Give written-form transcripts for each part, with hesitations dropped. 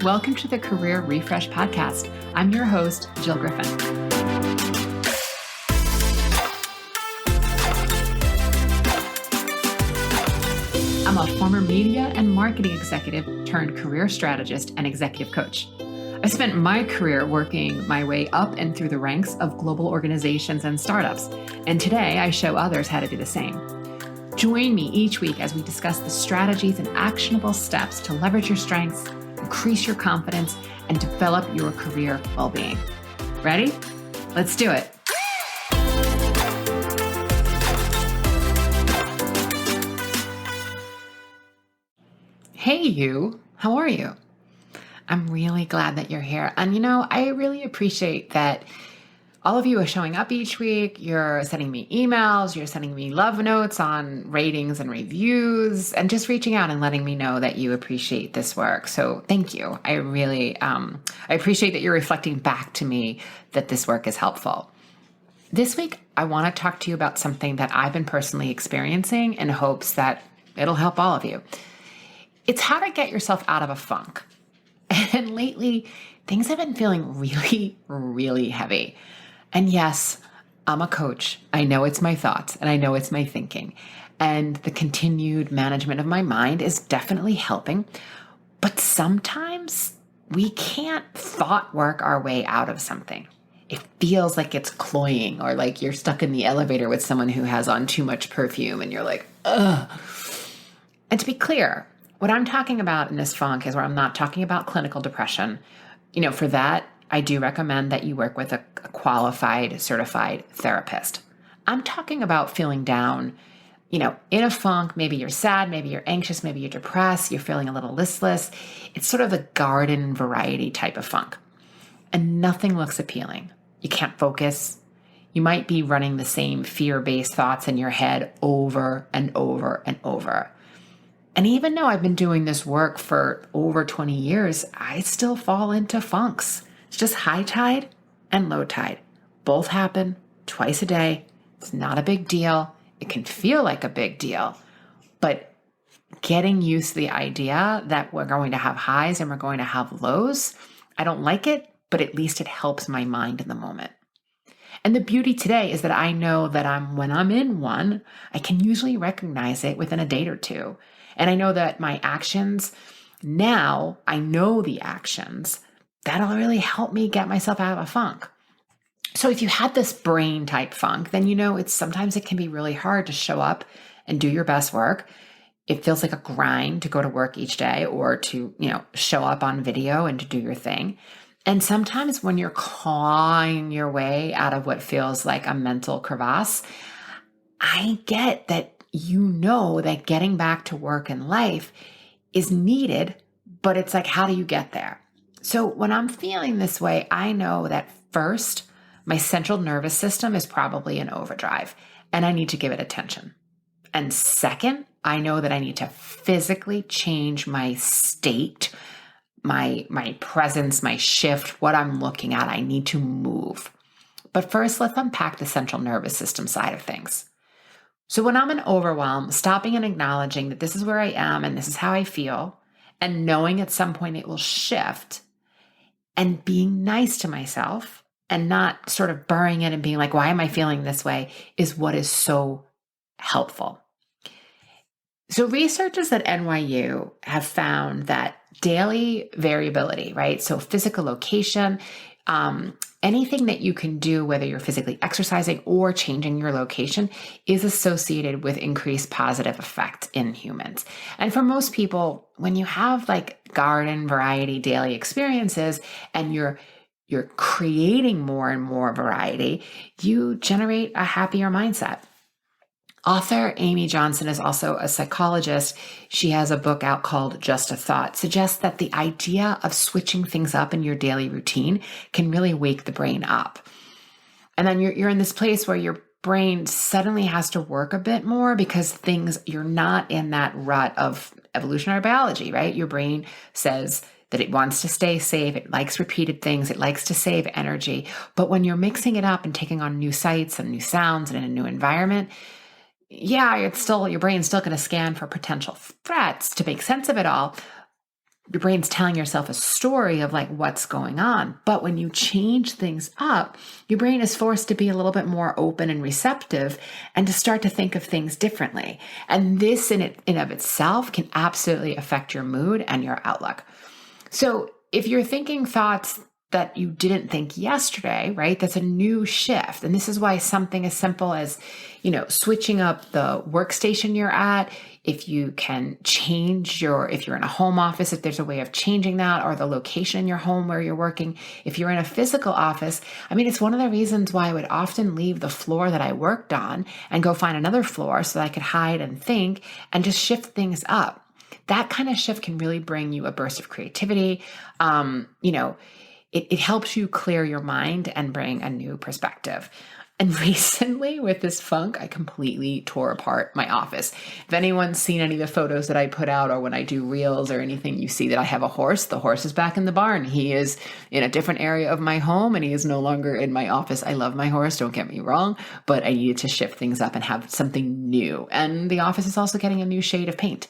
Welcome to the Career Refresh Podcast. I'm your host, Jill Griffin. I'm a former media and marketing executive turned career strategist and executive coach. I spent my career working my way up and through the ranks of global organizations and startups, and today I show others how to do the same. Join me each week as we discuss the strategies and actionable steps to leverage your strengths, increase your confidence, and develop your career well-being. Ready? Let's do it. Hey you, how are you? I'm really glad that you're here. And I really appreciate that all of you are showing up each week. You're sending me emails, you're sending me love notes on ratings and reviews, and just reaching out and letting me know that you appreciate this work. So thank you. I really, I appreciate that you're reflecting back to me that this work is helpful. This week, I want to talk to you about something that I've been personally experiencing in hopes that it'll help all of you. It's how to get yourself out of a funk. And lately, things have been feeling really, really heavy. And yes, I'm a coach. I know it's my thoughts and I know it's my thinking. And the continued management of my mind is definitely helping. But sometimes we can't thought work our way out of something. It feels like it's cloying, or like you're stuck in the elevator with someone who has on too much perfume and you're like, ugh. And to be clear, what I'm talking about in this funk is where I'm not talking about clinical depression. For that, I do recommend that you work with a qualified, certified therapist. I'm talking about feeling down, in a funk. Maybe you're sad, maybe you're anxious, maybe you're depressed, you're feeling a little listless. It's sort of the garden variety type of funk. And nothing looks appealing. You can't focus. You might be running the same fear-based thoughts in your head over and over and over. And even though I've been doing this work for over 20 years, I still fall into funks. It's just high tide and low tide. Both happen twice a day. It's not a big deal. It can feel like a big deal. But getting used to the idea that we're going to have highs and we're going to have lows, I don't like it, but at least it helps my mind in the moment. And the beauty today is that I know that when I'm in one, I can usually recognize it within a day or two. And I know that my actions, now I know the actions, that'll really help me get myself out of a funk. So if you had this brain type funk, then sometimes it can be really hard to show up and do your best work. It feels like a grind to go to work each day or to, show up on video and to do your thing. And sometimes when you're clawing your way out of what feels like a mental crevasse, I get that that getting back to work and life is needed, but it's like, how do you get there? So when I'm feeling this way, I know that first, my central nervous system is probably in overdrive and I need to give it attention. And second, I know that I need to physically change my state, my presence, my shift, what I'm looking at. I need to move. But first, let's unpack the central nervous system side of things. So when I'm in overwhelm, stopping and acknowledging that this is where I am and this is how I feel, and knowing at some point it will shift, and being nice to myself and not sort of burying it and being like, why am I feeling this way, is what is so helpful. So researchers at NYU have found that daily variability, right? So physical location, anything that you can do, whether you're physically exercising or changing your location, is associated with increased positive effect in humans. And for most people, when you have like garden variety daily experiences and you're creating more and more variety, you generate a happier mindset. Author Amy Johnson is also a psychologist. She has a book out called Just a Thought, suggests that the idea of switching things up in your daily routine can really wake the brain up. And then you're in this place where your brain suddenly has to work a bit more because you're not in that rut of evolutionary biology, right? Your brain says that it wants to stay safe. It likes repeated things. It likes to save energy. But when you're mixing it up and taking on new sights and new sounds and in a new environment, your brain's still going to scan for potential threats to make sense of it all. your brain's telling yourself a story of like what's going on. But when you change things up, your brain is forced to be a little bit more open and receptive and to start to think of things differently. And this in of itself can absolutely affect your mood and your outlook. So if you're thinking thoughts that you didn't think yesterday, right? That's a new shift. And this is why something as simple as, switching up the workstation you're at, if you can change if you're in a home office, if there's a way of changing that, or the location in your home where you're working, if you're in a physical office, it's one of the reasons why I would often leave the floor that I worked on and go find another floor so that I could hide and think and just shift things up. That kind of shift can really bring you a burst of creativity. It helps you clear your mind and bring a new perspective. And recently with this funk, I completely tore apart my office. If anyone's seen any of the photos that I put out, or when I do reels or anything, you see that I have a horse. The horse is back in the barn. He is in a different area of my home and he is no longer in my office. I love my horse, don't get me wrong, but I needed to shift things up and have something new. And the office is also getting a new shade of paint.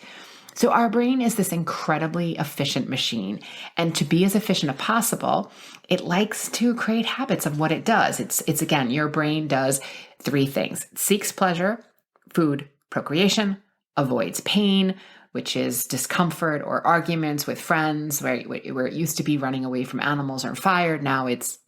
So our brain is this incredibly efficient machine. And to be as efficient as possible, it likes to create habits of what it does. It's again, your brain does three things. It seeks pleasure, food, procreation, avoids pain, which is discomfort or arguments with friends, where it used to be running away from animals or fire. Now it's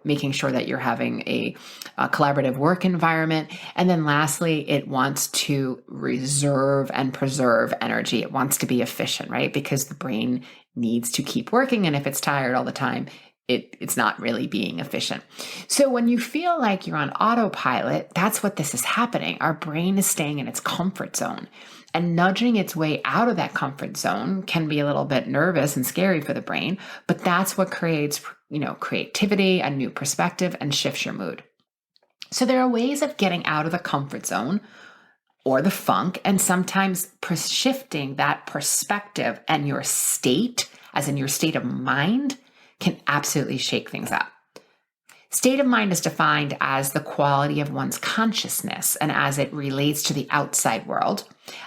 making sure that you're having a collaborative work environment. And then lastly, it wants to reserve and preserve energy. It wants to be efficient, right? Because the brain needs to keep working. And if it's tired all the time, it's not really being efficient. So when you feel like you're on autopilot, that's what this is happening. Our brain is staying in its comfort zone, and nudging its way out of that comfort zone can be a little bit nervous and scary for the brain, but that's what creates, creativity, a new perspective, and shifts your mood. So there are ways of getting out of the comfort zone or the funk, and sometimes shifting that perspective and your state, as in your state of mind, can absolutely shake things up. State of mind is defined as the quality of one's consciousness and as it relates to the outside world,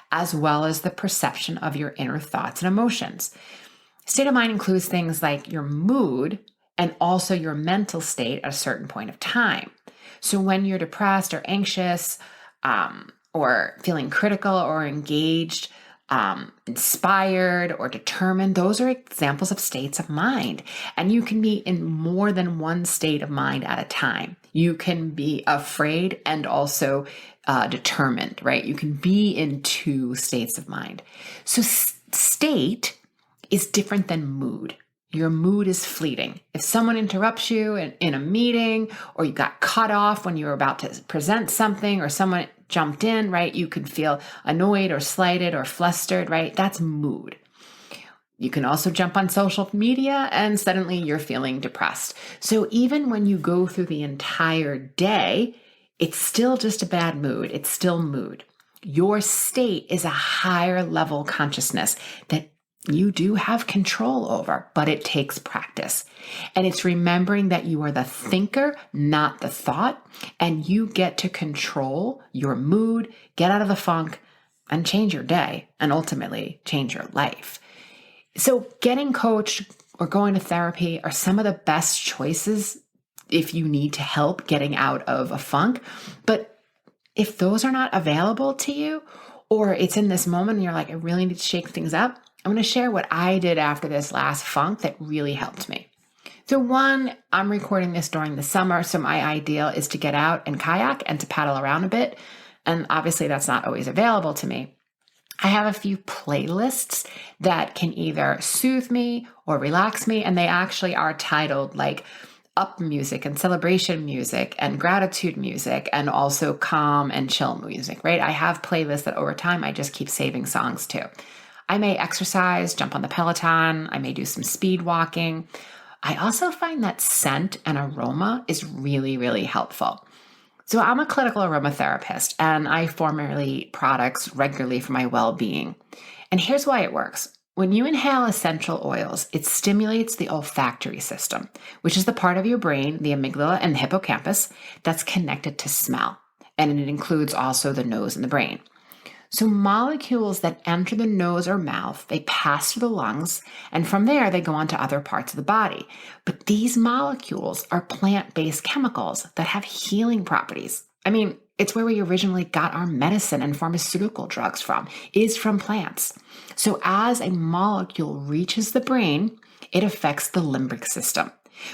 as well as the perception of your inner thoughts and emotions. State of mind includes things like your mood and also your mental state at a certain point of time. So when you're depressed or anxious, or feeling critical or engaged, inspired or determined, those are examples of states of mind. And you can be in more than one state of mind at a time. You can be afraid and also determined, right? You can be in two states of mind. So state is different than mood. Your mood is fleeting. If someone interrupts you in a meeting, or you got cut off when you were about to present something, or someone jumped in, right? You could feel annoyed or slighted or flustered, right? That's mood. You can also jump on social media and suddenly you're feeling depressed. So even when you go through the entire day, it's still just a bad mood. It's still mood. Your state is a higher level consciousness that you do have control over, but it takes practice. And it's remembering that you are the thinker, not the thought, and you get to control your mood, get out of the funk, and change your day, and ultimately change your life. So getting coached or going to therapy are some of the best choices if you need to help getting out of a funk. But if those are not available to you, or it's in this moment and you're like, I really need to shake things up, I'm going to share what I did after this last funk that really helped me. So one, I'm recording this during the summer, so my ideal is to get out and kayak and to paddle around a bit. And obviously that's not always available to me. I have a few playlists that can either soothe me or relax me, and they actually are titled like up music and celebration music and gratitude music and also calm and chill music, right? I have playlists that over time I just keep saving songs to. I may exercise, jump on the Peloton. I may do some speed walking. I also find that scent and aroma is really, really helpful. So I'm a clinical aromatherapist and I formulate products regularly for my well-being. And here's why it works. When you inhale essential oils, it stimulates the olfactory system, which is the part of your brain, the amygdala and the hippocampus, that's connected to smell. And it includes also the nose and the brain. So molecules that enter the nose or mouth, they pass through the lungs, and from there they go on to other parts of the body. But these molecules are plant-based chemicals that have healing properties. I mean, it's where we originally got our medicine and pharmaceutical drugs from, is from plants. So as a molecule reaches the brain, it affects the limbic system,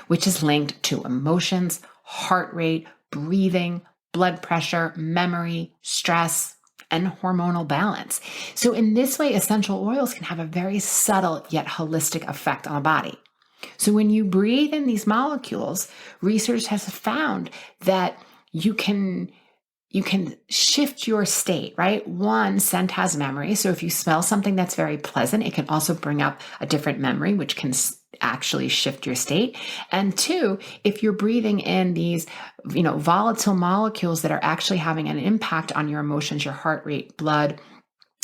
which is linked to emotions, heart rate, breathing, blood pressure, memory, stress, and hormonal balance. So in this way, essential oils can have a very subtle yet holistic effect on the body. So when you breathe in these molecules, research has found that you can shift your state, right? One, scent has memory. So if you smell something that's very pleasant, it can also bring up a different memory, which can actually shift your state. And two, if you're breathing in these, volatile molecules that are actually having an impact on your emotions, your heart rate, blood,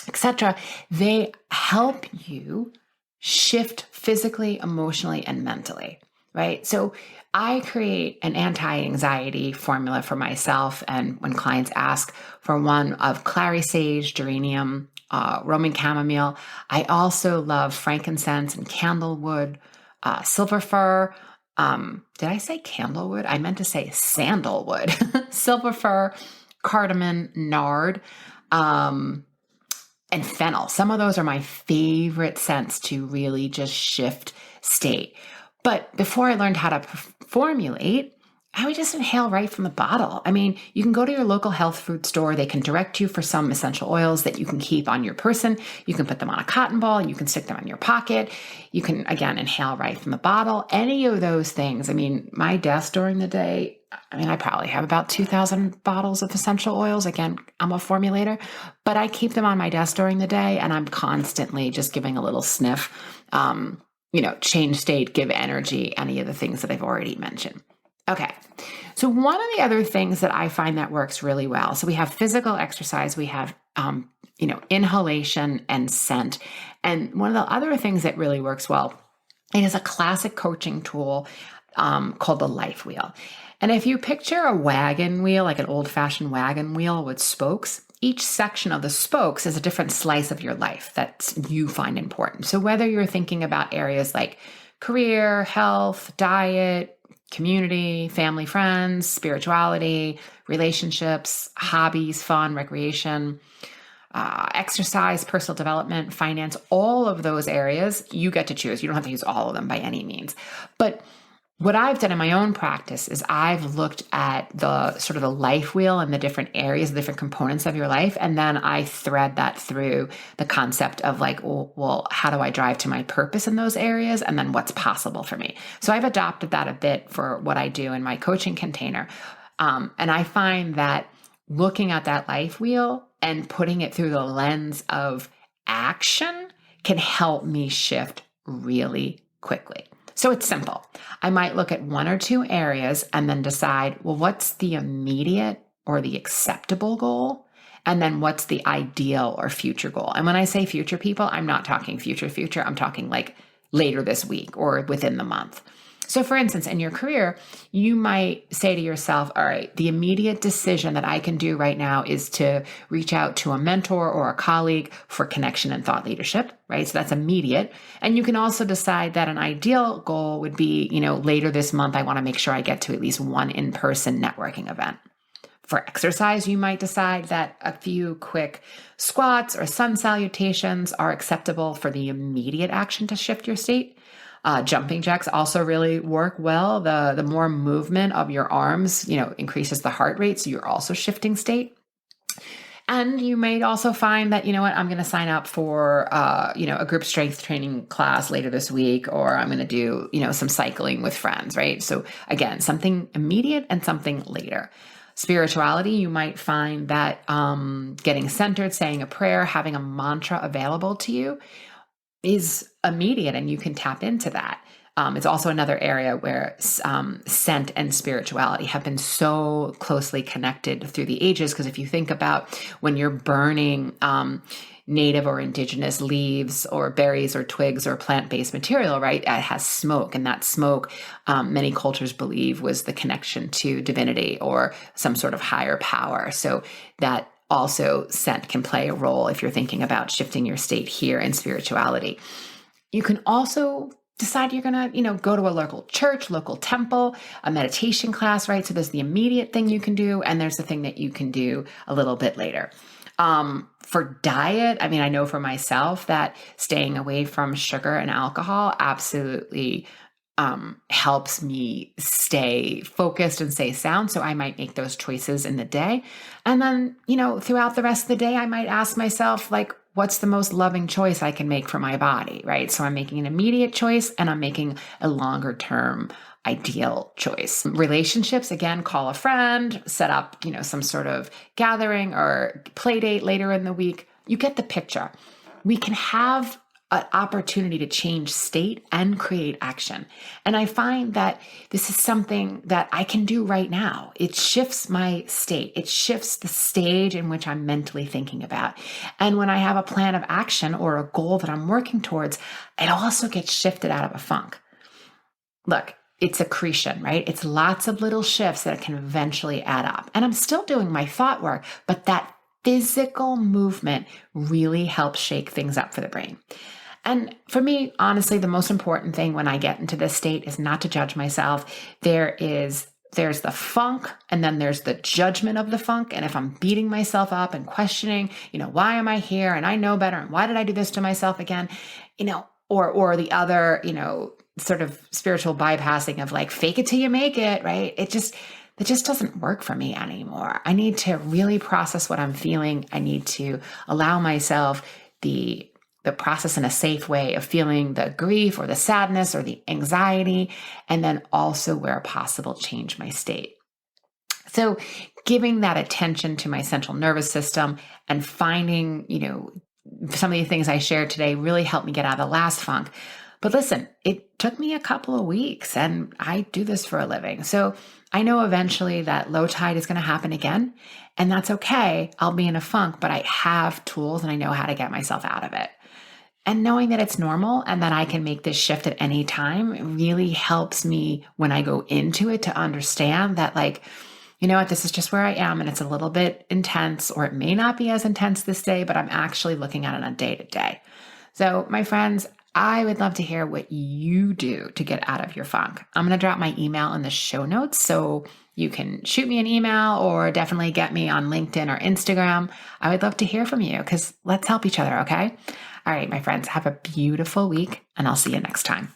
etc., they help you shift physically, emotionally, and mentally, right? So I create an anti-anxiety formula for myself. And when clients ask for one of clary sage, geranium, Roman chamomile, I also love frankincense and candlewood, silver fir. Did I say candlewood? I meant to say sandalwood. Silver fir, cardamom, nard, and fennel. Some of those are my favorite scents to really just shift state. But before I learned how to formulate, I would just inhale right from the bottle. I mean, you can go to your local health food store. They can direct you for some essential oils that you can keep on your person. You can put them on a cotton ball. You can stick them in your pocket. You can, again, inhale right from the bottle. Any of those things. I mean, my desk during the day, I probably have about 2,000 bottles of essential oils. Again, I'm a formulator, but I keep them on my desk during the day, and I'm constantly just giving a little sniff, change state, give energy, any of the things that I've already mentioned. Okay. So one of the other things that I find that works really well. So we have physical exercise, we have, inhalation and scent. And one of the other things that really works well, it is a classic coaching tool called the life wheel. And if you picture a wagon wheel, like an old fashioned wagon wheel with spokes, each section of the spokes is a different slice of your life that you find important. So whether you're thinking about areas like career, health, diet, community, family, friends, spirituality, relationships, hobbies, fun, recreation, exercise, personal development, finance, all of those areas, you get to choose. You don't have to use all of them by any means. But what I've done in my own practice is I've looked at the sort of the life wheel and the different areas, the different components of your life. And then I thread that through the concept of like, well, how do I drive to my purpose in those areas? And then what's possible for me? So I've adopted that a bit for what I do in my coaching container. And I find that looking at that life wheel and putting it through the lens of action can help me shift really quickly. So it's simple. I might look at one or two areas and then decide, well, what's the immediate or the acceptable goal? And then what's the ideal or future goal? And when I say future, people, I'm not talking future. I'm talking like later this week or within the month. So for instance, in your career, you might say to yourself, all right, the immediate decision that I can do right now is to reach out to a mentor or a colleague for connection and thought leadership, right? So that's immediate. And you can also decide that an ideal goal would be, later this month, I want to make sure I get to at least one in-person networking event. For exercise, you might decide that a few quick squats or sun salutations are acceptable for the immediate action to shift your state. Jumping jacks also really work well. The more movement of your arms, increases the heart rate. So you're also shifting state. And you may also find that, I'm going to sign up for, a group strength training class later this week, or I'm going to do, some cycling with friends, right? So again, something immediate and something later. Spirituality, you might find that getting centered, saying a prayer, having a mantra available to you is immediate, and you can tap into that. It's also another area where scent and spirituality have been so closely connected through the ages. Because if you think about when you're burning native or indigenous leaves or berries or twigs or plant-based material, right, it has smoke. And that smoke, many cultures believe, was the connection to divinity or some sort of higher power. So that also scent can play a role if you're thinking about shifting your state here in spirituality. You can also decide you're going to, go to a local church, local temple, a meditation class, right? So there's the immediate thing you can do, and there's the thing that you can do a little bit later. For diet, I know for myself that staying away from sugar and alcohol absolutely helps me stay focused and stay sound. So I might make those choices in the day. And then, throughout the rest of the day, I might ask myself, like, what's the most loving choice I can make for my body, right? So I'm making an immediate choice and I'm making a longer term ideal choice. Relationships, again, call a friend, set up, some sort of gathering or play date later in the week. You get the picture. We can have an opportunity to change state and create action. And I find that this is something that I can do right now. It shifts my state. It shifts the stage in which I'm mentally thinking about. And when I have a plan of action or a goal that I'm working towards, it also gets shifted out of a funk. Look, it's accretion, right? It's lots of little shifts that can eventually add up. And I'm still doing my thought work, but that physical movement really helps shake things up for the brain. And for me, honestly, the most important thing when I get into this state is not to judge myself. There's the funk, and then there's the judgment of the funk. And if I'm beating myself up and questioning, why am I here? And I know better. And why did I do this to myself again? Or the other, sort of spiritual bypassing of like, fake it till you make it, right? It just doesn't work for me anymore. I need to really process what I'm feeling. I need to allow myself the process in a safe way of feeling the grief or the sadness or the anxiety, and then also where possible, change my state. So giving that attention to my central nervous system and finding, some of the things I shared today really helped me get out of the last funk. But listen, it took me a couple of weeks, and I do this for a living. So I know eventually that low tide is going to happen again, and that's okay. I'll be in a funk, but I have tools and I know how to get myself out of it. And knowing that it's normal and that I can make this shift at any time really helps me when I go into it to understand that, like, this is just where I am, and it's a little bit intense, or it may not be as intense this day, but I'm actually looking at it on day to day. So my friends, I would love to hear what you do to get out of your funk. I'm going to drop my email in the show notes, so you can shoot me an email or definitely get me on LinkedIn or Instagram. I would love to hear from you, because let's help each other, okay? All right, my friends, have a beautiful week, and I'll see you next time.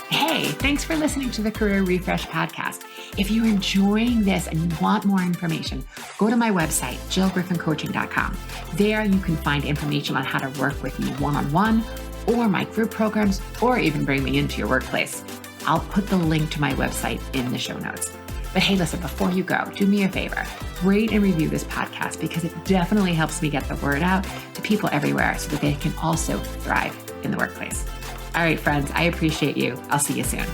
Hey, thanks for listening to the Career Refresh podcast. If you're enjoying this and you want more information, go to my website, jillgriffincoaching.com. There you can find information on how to work with me one-on-one, or my group programs, or even bring me into your workplace. I'll put the link to my website in the show notes. But hey, listen, before you go, do me a favor, rate and review this podcast, because it definitely helps me get the word out to people everywhere so that they can also thrive in the workplace. All right, friends, I appreciate you. I'll see you soon.